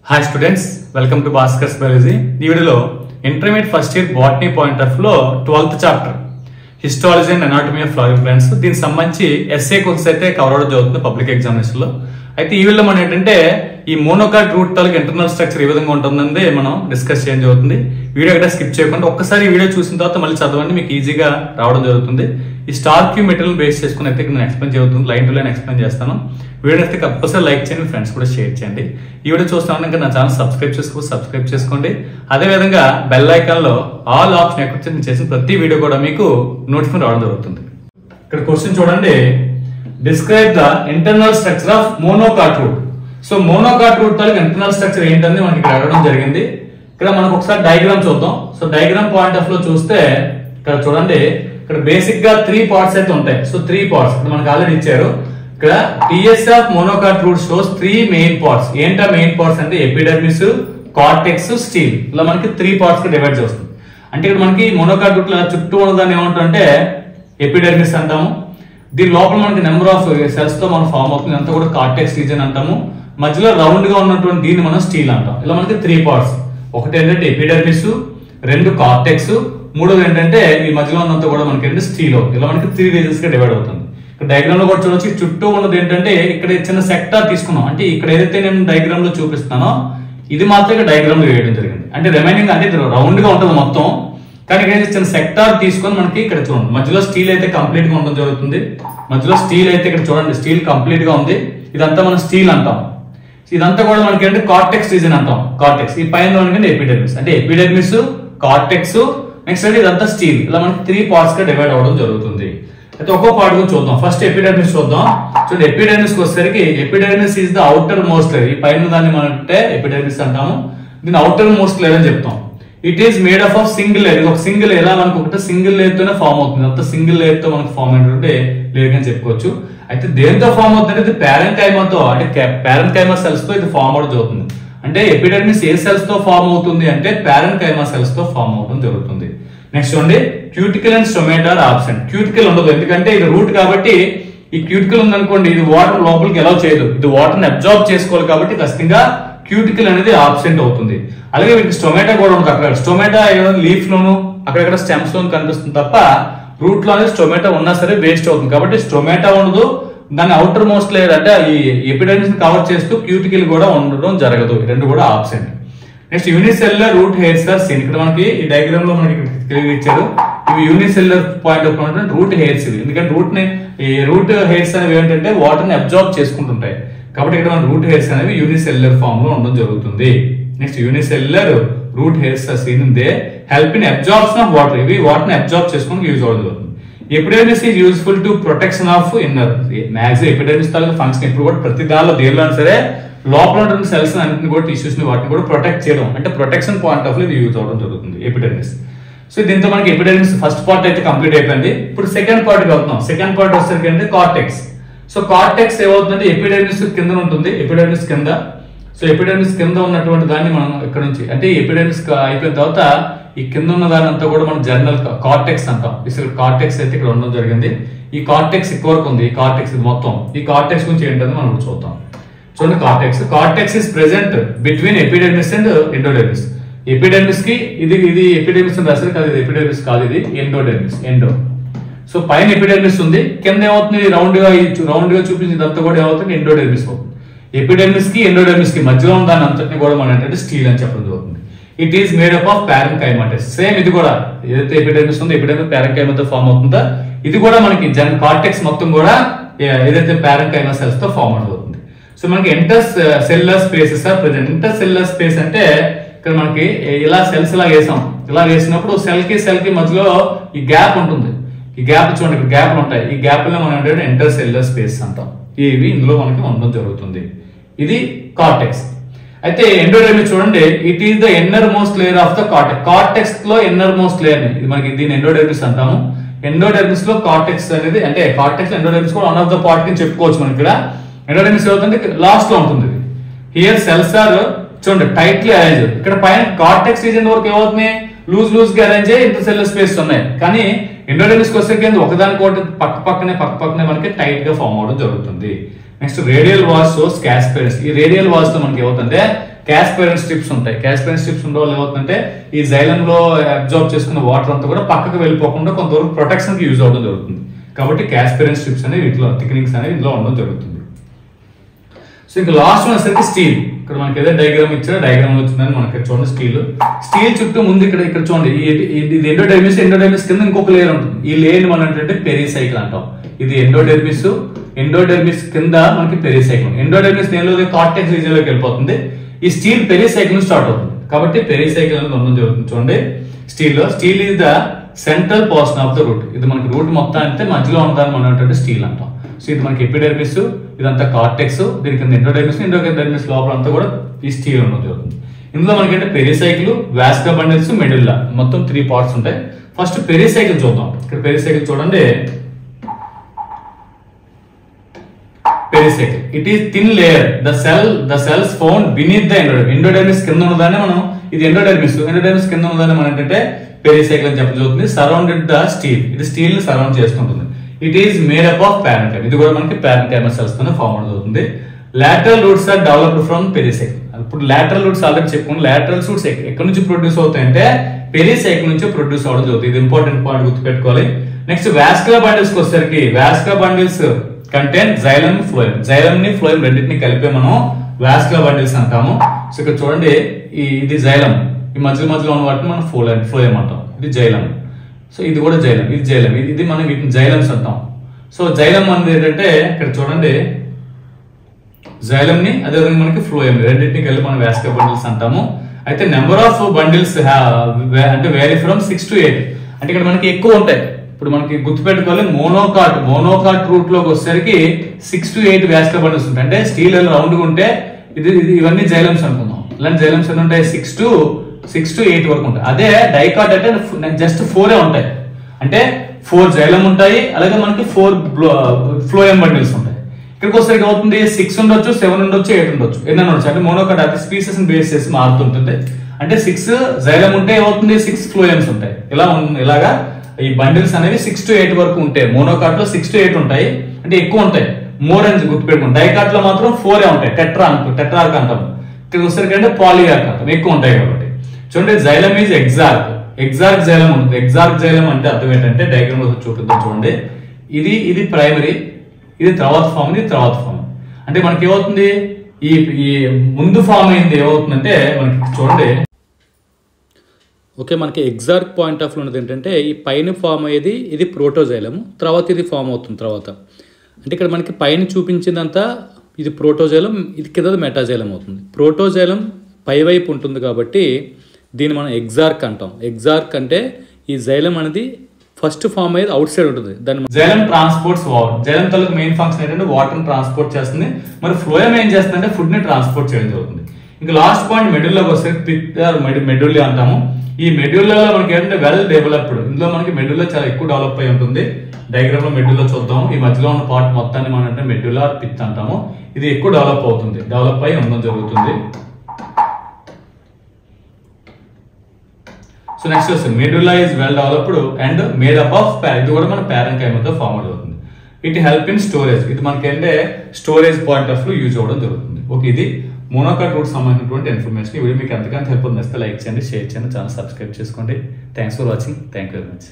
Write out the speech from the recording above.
Hi students, welcome to Bhaskars Biology. ఈ వీడియోలో intermediate first year botany point of లో 12th chapter histology and anatomy of flowering plants దీనికి సంబంధించి SA questions అయితే cover అవడం జరుగుతుంది పబ్లిక్ ఎగ్జామినేషన్ లో. అయితే ఈ వీడియోలో మనం ఏంటంటే ఈ మోనోకాట్ రూట్ తాలూకు ఇంటర్నల్ స్ట్రక్చర్ ఏ విధంగా ఉంటుందని మనం డిస్కస్ చేయడం జరుగుతుంది. వీడియో ఎక్కడ స్కిప్ చేయకుండా ఒక్కసారి ఈ వీడియో చూసిన తర్వాత మళ్ళీ చదవండి, మీకు ఈజీగా రావడం జరుగుతుంది. ఈ స్టార్ క్యూ మెటీరియల్ బేస్ చేసుకుని అయితే నేను ఎక్స్ప్లెయిన్ జరుగుతుంది, లైన్ టు లైన్ ఎక్స్ప్లెయిన్ చేస్తాను. వీడియో అయితే కంపల్సరీ లైక్ చేయండి, ఫ్రెండ్స్ కూడా షేర్ చేయండి. ఈ వీడియో చూస్తాను ఇంకా నా ఛానల్ సబ్స్క్రైబ్ చేసుకోండి. అదే విధంగా బెల్ ఐకాన్ లో ఆల్ ఆప్షన్ ఎక్కడ నేను చేసిన ప్రతి వీడియో కూడా మీకు నోటిఫికేషన్ రావడం జరుగుతుంది. ఇక్కడ క్వశ్చన్ చూడండి, describe the internal structure of monocot root. So monocot root తాలూకు ఇంటర్నల్ స్ట్రక్చర్ ఏంటని మనకి ఇక్కడ అడగడం జరిగింది. ఇక్కడ మనకు ఒకసారి డయాగ్రామ్ చూద్దాం. సో డయాగ్రామ్ పాయింట్ ఆఫ్ లో చూస్తే ఇక్కడ చూడండి, ఇక్కడ బేసిక్ గా 3 పార్ట్స్ అయితే ఉంటాయి. సో 3 పార్ట్స్ మనకు ఆల్రెడీ ఇచ్చారు. ఇక్కడ TS of monocot root shows 3 main parts. ఏంటా మెయిన్ పార్ట్స్ అంటే ఎపిడర్మిస్, కార్టెక్స్, స్టీల్. ఇలా మనకి 3 పార్ట్స్ గా డివైడ్ చేస్తుంది. అంటే ఇక్కడ మనకి మోనోకాట్ రూట్ చుట్టూ ఉన్నదాన్ని ఏమంటారంటే ఎపిడర్మిస్ అంటాము. దీని లోపల మనకి నెంబర్ ఆఫ్ సెల్స్ తో మనం ఫామ్ అవుతుంది, అంతా కూడా కార్టెక్స్ రీజన్ అంటాము. మధ్యలో రౌండ్ గా ఉన్నటువంటి దీన్ని మనం స్టీల్ అంటాం. ఇలా మనకి 3 పార్ట్స్. ఒకటి ఏంటంటే ఎపిడర్మిస్, 2 కార్టెక్స్, 3 ఏంటంటే ఈ మధ్యలో ఉన్నంత కూడా మనకి ఏంటంటే స్టీల్. ఇలా మనకి 3 రీజన్స్ గా డివైడ్ అవుతుంది. ఇక్కడ డయాగ్రామ్ లో కూడా చూడొచ్చు, చుట్టూ ఉన్నది ఏంటంటే ఇక్కడ చిన్న సెక్టార్ తీసుకున్నాం. అంటే ఇక్కడ ఏదైతే నేను డయాగ్రామ్ లో చూపిస్తానో ఇది మాత్రం ఇక్కడ డయాగ్రామ్ లో వేయడం జరిగింది. అంటే రిమైనింగ్ అంటే రౌండ్ గా ఉంటుంది మొత్తం, కానీ ఇక్కడ చిన్న సెక్టార్ తీసుకొని మనకి ఇక్కడ చూడండి మధ్యలో స్టీల్ అయితే కంప్లీట్ గా ఉండడం జరుగుతుంది. మధ్యలో స్టీల్ అయితే ఇక్కడ చూడండి స్టీల్ కంప్లీట్ గా ఉంది. ఇదంతా మనం స్టీల్ అంటాం. ఇదంతా కూడా మనకి అంటే కార్టెక్స్ రీజన్ అంటాం. కార్టెక్స్ ఈ పైన ఎపిడెర్మిస్, అంటే ఎపిడెర్మిస్, కార్టెక్స్, నెక్స్ట్ అంటే ఇదంతా స్టీల్. ఇలా మనకి 3 పార్ట్స్ గా డివైడ్ అవ్వడం జరుగుతుంది. అయితే ఒక్కో పార్ట్ గా చూద్దాం. ఫస్ట్ ఎపిడెర్మిస్ చూద్దాం. చూడండి ఎపిడెర్మిస్ వచ్చేసరికి epidermis is the outer most layer. ఈ పైన దాన్ని మనం అంటే ఎపిడెర్మిస్ అంటాము. దీన్ని అవుటర్ మోస్ట్ లేయర్ అని చెప్తాం. It is made up of single layer. ఒక సింగిల్ ఎలా మనకు ఒకటి సింగిల్ లేయర్ తోనే ఫామ్ అవుతుంది. అంత సింగిల్ లేయర్ తో మనకు ఫామ్ అయినటువంటి లేయర్ అని చెప్పుకోవచ్చు. అయితే దేంతో ఫామ్ అవుతుంది అంటే ప్యారెంకైమాతో, అంటే ప్యారెంకైమా సెల్స్ తో ఇది ఫామ్ అవడం జరుగుతుంది. అంటే ఎపిడెర్మిస్ ఏ సెల్స్ తో ఫామ్ అవుతుంది అంటే ప్యారెంకైమా సెల్స్ తో ఫామ్ అవడం జరుగుతుంది. నెక్స్ట్ చూడండి, cuticle and stomata are absent. Cuticle ఉండదు, ఎందుకంటే ఇది రూట్ కాబట్టి. ఈ క్యూటికల్ ఉందనుకోండి ఇది వాటర్ లోపలికి ఎలా చేయదు, ఇది వాటర్ ని అబ్జార్బ్ చేసుకోవాలి కాబట్టి ఖచ్చితంగా క్యూటికల్ అనేది ఆబ్సెంట్ అవుతుంది. అలాగే వీటికి స్టొమాటా కూడా ఉంటుంది. అక్కడ స్టొమాటా లీఫ్ లోను అక్కడక్కడ స్టెమ్స్ లోను కనిపిస్తుంది తప్ప రూట్ లో అనేది స్టొమాటా ఉన్నా సరే వేస్ట్ అవుతుంది. కాబట్టి స్టొమాటా ఉండదు. దాని అవుటర్ మోస్ట్ లేయర్ అంటే ఈ ఎపిడెర్మిస్ ని కవర్ చేస్తూ క్యూటికల్ కూడా ఉండడం జరగదు. ఈ రెండు కూడా absent. Next unicellular root hairs are seen. ఇక్కడ మనకి ఈ డయాగ్రామ్ లో మనకి ఇచ్చారు. ఇవి unicellular point of root hairs ఇవి. ఎందుకంటే రూట్ హెయిర్స్ అనేవి ఏంటంటే వాటర్ ని అబ్జార్బ్ చేసుకుంటుంటాయి. కాబట్టి ఇక్కడ మన రూట్ హెయిర్స్ అనేవి యూనిసెల్యులర్ ఫామ్ లో ఉండడం జరుగుతుంది. Next unicellular root hairs are seen in they help in absorption of water. ఇవి వాటర్ ని అబ్జార్బ్ చేసుకోవడానికి యూజ్ అవడం జరుగుతుంది. Epidermis is useful to protection of inner. Maximum epidermis తాలూకు ఫంక్షన్ ఇప్పుడు కూడా ప్రతి దానిలో దేనిలో సరే లోపల ఉన్న సెల్స్ అన్నింటిని కూడా టిష్యూస్ ని వాటిని కూడా ప్రొటెక్ట్ చేయడం, అంటే ప్రొటెక్షన్ పాయింట్ ఆఫ్ ఇది యూజ్ అవడం జరుగుతుంది ఎపిడెర్మిస్. సో దీంతో మనకి ఎపిడెర్మిస్ ఫస్ట్ పార్ట్ అయితే కంప్లీట్ అయిపోయింది. ఇప్పుడు సెకండ్ పార్ట్ కి వెళ్తున్నాం. సెకండ్ పార్ట్ వచ్చేసరికి అంటే కార్టెక్స్. సో కార్టెక్స్ ఏమవుతుందంటే ఎపిడెర్మిస్ కింద ఉంటుంది. ఎపిడెర్మిస్ కింద. సో ఎపిడెర్మిస్ కింద ఉన్నటువంటి దాన్ని మనం ఇక్కడ నుంచి అంటే ఎపిడెర్మిస్ అయిపోయిన తర్వాత ఈ కింద ఉన్న దాని అంతా కూడా మనం జర్నల్ కార్టెక్స్ అంటాం. కార్టెక్స్ అయితే ఇక్కడ ఉండడం జరిగింది. ఈ కార్టెక్స్ ఎక్కువ వరకు ఉంది. ఈ కార్టెక్స్ ఇది మొత్తం. ఈ కార్టెక్స్ గురించి ఏంటని మనం చూద్దాం. చూడండి cortex is present between epidermis and endodermis. Epidermis కి ఇది ఎపిడెర్మిస్ రాశారు కాదు, ఇది ఎపిడెర్మిస్ కాదు, ఇది ఎండోడెర్మిస్. సో పైన ఎపిడెర్మిస్ ఉంది, కింద ఏమవుతుంది రౌండ్ గా చూపించిందంతా కూడా ఏమవుతుంది ఎండోడెర్మిస్ అవుతుంది. ఎపిడెర్మిస్ కి ఎండోడెర్మిస్ కి మధ్యలో ఉన్న దాని అంతటిని కూడా మనం ఏంటంటే స్టీల్ అని చెప్పడం జరుగుతుంది. It is made up of parenchyma. Same ఇది కూడా ఏదైతే ఎపిడెర్మిస్ ఉందో ఎపిడెర్మిస్ ప్యారెంకైమాతో ఫామ్ అవుతుందో ఇది కూడా మనకి కార్టెక్స్ మొత్తం కూడా ఏదైతే ప్యారెంకైమా సెల్స్ తో ఫామ్ అవుతుంది. సో మనకి intercellular spaces are present. Intercellular space అంటే ఇక్కడ మనకి ఇలా సెల్స్ ఇలా వేసాం. ఇలా వేసినప్పుడు సెల్ కి మధ్యలో ఈ గ్యాప్ ఉంటుంది. ఈ గ్యాప్ చూడండి, ఇక్కడ గ్యాప్లు ఉంటాయి. ఈ గ్యాప్ లో మనం ఏంటంటే ఇంటర్ సెల్యులర్ స్పేస్ అంటాం. ఇవి ఇందులో మనకి ఉండడం జరుగుతుంది. ఇది కార్టెక్స్. అయితే ఎండోడెర్మిస్ చూడండి, it is the inner most layer of the cortex. Cortex లో ఇన్నర్ మోస్ట్ లేయర్ ఇది మనకి దీన్ని ఎండోడెర్మిస్ అంటాము. ఎండోడెర్మిస్ లో కార్టెక్స్ అనేది అంటే కార్టెక్స్ ఎండోడెర్మిస్ కూడా వన్ ఆఫ్ ద పార్ట్ కింద చెప్పుకోవచ్చు. మనకి ఇక్కడ ఎండోడెర్మిస్ అవుతుంది లాస్ట్ లో ఉంటుంది. హియర్ సెల్స్ ఆర్ చూడండి టైట్లీ అరేంజ్. ఇక్కడ పైన కార్టెక్స్ రీజన్ వరకు ఏమవుతుంది లూజ్ గా అరేంజ్ అయ్యి ఇంటర్ సెల్యులర్ స్పేస్ ఉన్నాయి. కానీ ఎండోడెర్మిస్ వచ్చేసరికి ఒకదానికొకటి పక్కనే మనకి టైట్ గా ఫామ్ అవడం జరుగుతుంది. Next radial walls shows casparian. ఈ రేడియల్ వాల్స్ తో మనకి ఏమవుతుందంటే క్యాస్పెరిన్ స్ట్రిప్స్ ఉంటాయి. క్యాస్పెరిన్ స్ట్రిప్స్ ఉండడం వల్ల ఏమవుతుందంటే ఈ జైలంలో అబ్జార్బ్ చేసుకున్న వాటర్ అంతా కూడా పక్కకు వెళ్ళిపోకుండా కొంతవరకు ప్రొటెక్షన్ కి యూజ్ అవడం జరుగుతుంది. కాబట్టి క్యాస్పెరిన్ స్ట్రిప్స్ అనేవి వీటిలో థిక్నింగ్స్ అనేవి ఇందులో ఉండడం జరుగుతుంది. సో ఇంకా లాస్ట్ వన్ వచ్చేసరికి స్టీల్. ఇక్కడ మనకి ఏదో డయాగ్రామ్ ఇచ్చారో డయాగ్రామ్ వచ్చిందని మనకి చూడండి స్టీల్ చుట్టూ ముందు ఇక్కడ చూడండి ఇది ఎండోడెర్మిస్ కింద ఇంకొక లేయర్ ఉంటుంది. ఈ లేయర్ మనం ఏంటంటే పెరిసైకిల్ అంటాం. ఇది ఎండోడెర్మిస్ కింద మనకి పెరిసైకిల్. ఎండోడెర్మిస్ దేనిలో కార్టెక్స్ రీజియన్ లోకి వెళ్ళిపోతుంది. ఈ స్టీల్ పెరిసైకిల్ స్టార్ట్ అవుతుంది. కాబట్టి పెరిసైకిల్ అనేది ఉండడం జరుగుతుంది. చూడండి steel is the central portion of the route. ఇది మనకి రూట్ మొత్తం అయితే మధ్యలో ఉందని మనం స్టీల్ అంటాం. సో ఇది మనకి ఎపిడెర్మిస్, ఇదంతా కార్టెక్స్, దీని కింద ఎండోడెర్మిస్ లోపల అంతా కూడా ఈ స్టీల్ ఉండడం జరుగుతుంది. ఇందులో మనకంటే పెరిసైకిల్, వాస్కులర్ బండిల్స్, మెడుల్లా మొత్తం 3 పార్ట్స్ ఉంటాయి. ఫస్ట్ పెరిసైకిల్ చూద్దాం. ఇక్కడ పెరిసైకిల్ చూడండి. Pericycle it is thin layer the cells found beneath the endodermis కింద ఉన్నదాన్ని మనం ఇది ఎండోడెర్మిస్ కింద ఉన్నదాన్ని మనం ఏంటంటే పెరిసైకిల్ అని చెప్పబోతుంది. సరౌండెడ్ ద స్టీల్, ఇది స్టీల్ ని సరౌండ్ చేసుకుంటుంది. It is made up of parenchyma, ఇది కూడా మనకి పారెన్కైమా సెల్స్ తో ఫార్మ్ అవుతుంది. Lateral roots are developed from pericycle. ఇప్పుడు లాటరల్ రూట్స్ ఆల్రెడీ చెప్పుకున్నాం. లాటరల్ రూట్స్ ఎక్కడి నుంచి ప్రొడ్యూస్ అవుతాయంటే పెరిసైకిల్ నుంచి ప్రొడ్యూస్ అవడం జరుగుతుంది. ఇది ఇంపార్టెంట్ పాయింట్ గుర్తుపెట్టుకోవాలి. నెక్స్ట్ వాస్కులర్ బండిల్స్ వచ్చేసరికి vascular bundles contain xylem, phloem. Xylem ని ఫ్లోయం రెండింటిని కలిపే మనం వాస్కులర్ బండిల్స్ అంటాము. సో ఇక్కడ చూడండి ఇది జైలం, ఈ మధ్యలో ఉన్న వాటిని మనం ఫ్లోయం అంటాం. ఇది జైలం. సో ఇది కూడా జైలం, ఇది మనం వీటిని జైలమ్స్ అంటాం. సో జైలం అనేది ఏంటంటే ఇక్కడ చూడండి జైలం ని అదేవిధంగా మనకి ఫ్లోయం రెండింటిని కలిపి మనం వాస్కులర్ బండిల్స్ అంటాము. అయితే నెంబర్ ఆఫ్ బండిల్స్ అంటే వేరీ ఫ్రమ్ 6 to 8. అంటే ఇక్కడ మనకి ఎక్కువ ఉంటాయి. ఇప్పుడు మనకి గుర్తుపెట్టుకోవాలి మోనోకాట్ రూట్ లోకి వచ్చేసరికి 6 to 8 వాస్కులర్ బండిల్స్ ఉంటాయి. అంటే స్టీల్ రౌండ్ గా ఉంటే ఇవన్నీ జైలమ్స్ అనుకుందాం. ఇలాంటి జైలమ్స్ ఎన్ని ఉంటాయి? 6 to 8 వరకు ఉంటాయి. అదే డైకాట్ అంటే జస్ట్ 4 ఉంటాయి. అంటే 4 జైలం ఉంటాయి, అలాగే మనకి 4 ఫ్లోయం బండిల్స్ ఉంటాయి. ఇక్కడికి వచ్చేసరికి అవుతుంది 6 ఉండొచ్చు, 7 ఉండొచ్చు, 8 ఉండొచ్చు, ఎన్ని ఉండొచ్చు. అంటే మోనోకాట్ అది స్పీసెస్ బేస్ చేసి మారుతుంటుంది. అంటే 6 జైలం ఉంటే ఏమవుతుంది 6 ఫ్లోయమ్స్ ఉంటాయి. ఇలాగా ఈ బండిల్స్ అనేవి 6 to 8 వరకు ఉంటాయి. మోనోకాట్ లో 6 to 8 ఉంటాయి, అంటే ఎక్కువ ఉంటాయి. మోర్ అని గుర్తుపెట్టుకోండి. డైకాట్ లో మాత్రం 4 ఉంటాయి. టెట్రార్క్ అంటాం. ఇక్కడికి వచ్చేసరికి అంటే పాలియార్క్ అంటాం, ఎక్కువ ఉంటాయి కాబట్టి. చూడండి జైలం ఈజ్ ఎగ్జార్క్ జైలం ఉంటుంది. ఎగ్జార్క్ జైలం అంటే అర్థం ఏంటంటే డయాగ్రామ్ లో చూపిద్దాం చూడండి. ఇది ప్రైమరీ, ఇది తర్వాత ఫామ్, ఇది తర్వాత ఫామ్. అంటే మనకి ఏమవుతుంది ఈ ముందు ఫామ్ అయింది ఏమవుతుందంటే మనకి చూడండి ఓకే, మనకి ఎగ్జాక్ట్ పాయింట్ ఆఫ్ ఉన్నది ఏంటంటే ఈ పైన ఫామ్ అయ్యేది ఇది ప్రోటోజైలము, తర్వాత ఇది ఫామ్ అవుతుంది తర్వాత. అంటే ఇక్కడ మనకి పైన చూపించిందంతా ఇది ప్రోటోజైలం, ఇది కింద మెటాజైలం అవుతుంది. ప్రోటోజైలం పైవైపు ఉంటుంది కాబట్టి దీన్ని మనం ఎగ్జార్క్ అంటాం. ఎగ్జార్క్ అంటే ఈ జైలం అనేది ఫస్ట్ ఫామ్ అయ్యేది అవుట్ సైడ్ ఉంటుంది. దాన్ని జైలం ట్రాన్స్పోర్ట్స్ వాటర్. జైలం తాలూకు మెయిన్ ఫంక్షన్ ఏంటంటే వాటర్ ని ట్రాన్స్పోర్ట్ చేస్తుంది. మరి ఫ్లోయం ఏం చేస్తుందంటే ఫుడ్ ని ట్రాన్స్పోర్ట్ చేయడం జరుగుతుంది. ఇంకా లాస్ట్ పాయింట్ మెడ్యుల్లాకి వస్తే పిత్ మెడ్యుల్లా అంటాము. ఈ మెడ్యుల్లాలో మనకి ఏంటంటే వెల్ డెవలప్డ్. ఇందులో మనకి మెడ్యుల్లా చాలా ఎక్కువ డెవలప్ అయి ఉంటుంది. డయాగ్రామ్ లో మెడ్యుల్లా చూద్దాం. ఈ మధ్యలో ఉన్న పార్ట్ మొత్తాన్ని మనం అంటే మెడ్యుల్లా పిత్ అంటాము. ఇది ఎక్కువ డెవలప్ అవుతుంది, డెవలప్ అయి ఉండడం జరుగుతుంది. సో నెక్స్ట్ వస్తుంది medulla is well developed and made up of ఇది కూడా మన పారెన్కైమాతో ఫామ్ అవుతుంది. It help in storage. ఇది మనకి అంటే storage point of view use అవ్వడం జరుగుతుంది. ఓకే, ఇది మోనోకాట్ రూట్ సంబంధించినటువంటి ఇన్ఫర్మేషన్. ఈ వీడియో మీకు ఎంతకంత హెల్ప్ ఉంది లైక్ చేయండి, షేర్ చేయండి, ఛానల్ సబ్స్క్రైబ్ చేసుకోండి. Thanks for watching. Thank you very much.